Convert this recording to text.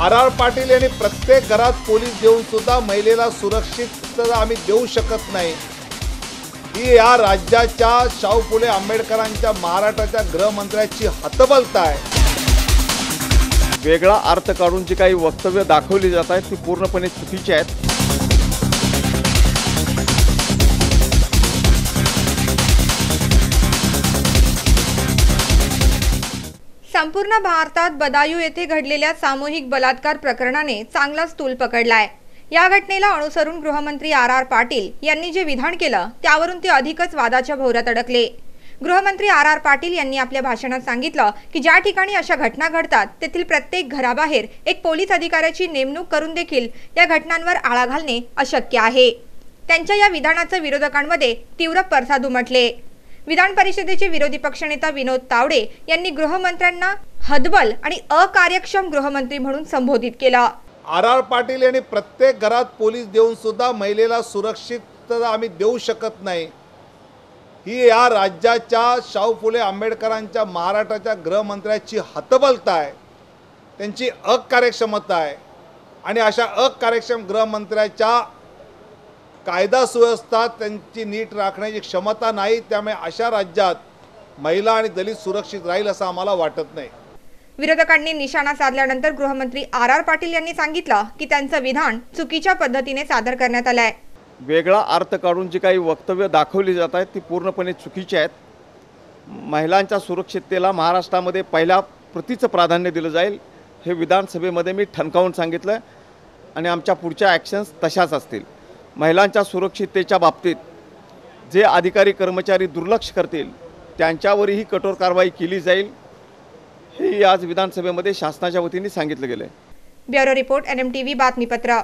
R Patil यांनी प्रत्येक घरात पोलीस देऊन सुद्धा महिलेला सुरक्षितता आम्ही देऊ शकत नाही, ही या राज्याच्या शाहू फुले आंबेडकरांच्या महाराष्ट्राच्या गृहमंत्र्याची हतबलता आहे। वेगळा अर्थ काढून जी काही वक्तव्य दाखवली जात आहेत ती पूर्णपणे चुकीची आहेत। संपूर्ण भारतात बदायूं येथे घडलेल्या सामूहिक बलात्कार प्रकरणाने चांगलाच तूल पकडलाय। या घटनेला अनुसरून गृहमंत्री आर पाटील यांनी जे विधान केलं त्यावरून ते अधिकच वादाच्या भोवऱ्यात अडकले। गृहमंत्री आर पाटील यांनी आपल्या भाषणात सांगितलं की ज्या ठिकाणी अशा घटना घडतात तेथील प्रत्येक घराबाहेर एक पोलीस अधिकाऱ्याची नेमणूक करून देखील या घटनांवर आळा घालणे अशक्य आहे। त्यांच्या या विधानाचे विरोधकांमध्ये तीव्र पडसाद उमटले। विधान परिषदेचे विरोधी पक्षनेता विनोद तावडे यांनी गृहमंत्र्यांना हतबल आणि अकार्यक्षम गृहमंत्री म्हणून संबोधित केलं। आर पाटील यांनी प्रत्येक घरात पोलीस देऊन सुद्धा महिलेला सुरक्षितता आम्ही देऊ शकत नाही, ही या राज्याच्या शाहू फुले आंबेडकरांच्या महाराष्ट्राच्या गृहमंत्र्याची हतबलता आहे, त्यांची अकार्यक्षमता आहे। आणि अशा अकार्यक्षम गृहमंत्र्याच्या कायदा सुव्यवस्था त्यांची नीट राखण्याची क्षमता नाही, त्यामुळे अशा राज्यात महिला आणि दलित सुरक्षित राहील असं आम्हाला वाटत नाही। विरोधकांनी निशाणा साधल्यानंतर गृहमंत्री आर पाटील यांनी सांगितलं की त्यांचं विधान चुकीच्या पद्धतीने सादर करण्यात आलंय। वेगळा अर्थ काढून जी काही वक्तव्य दाखवली जात आहेत ती पूर्णपणे चुकीची आहेत। महिलांच्या सुरक्षिततेला महाराष्ट्रामध्ये पहिल्या प्रतीचं प्राधान्य दिलं जाईल हे विधानसभेमध्ये मी ठणकावून सांगितलं आणि आमच्या पुढच्या ॲक्शन्स तशाच असतील। महिलांच्या सुरक्षिततेच्या बाबतीत जे अधिकारी कर्मचारी दुर्लक्ष करतील त्यांच्यावरही कठोर कारवाई केली जाईल हे आज विधानसभेमध्ये शासनाच्या वतीने सांगितलं गेलं आहे। ब्युरो रिपोर्ट NMTV बातमीपत्र।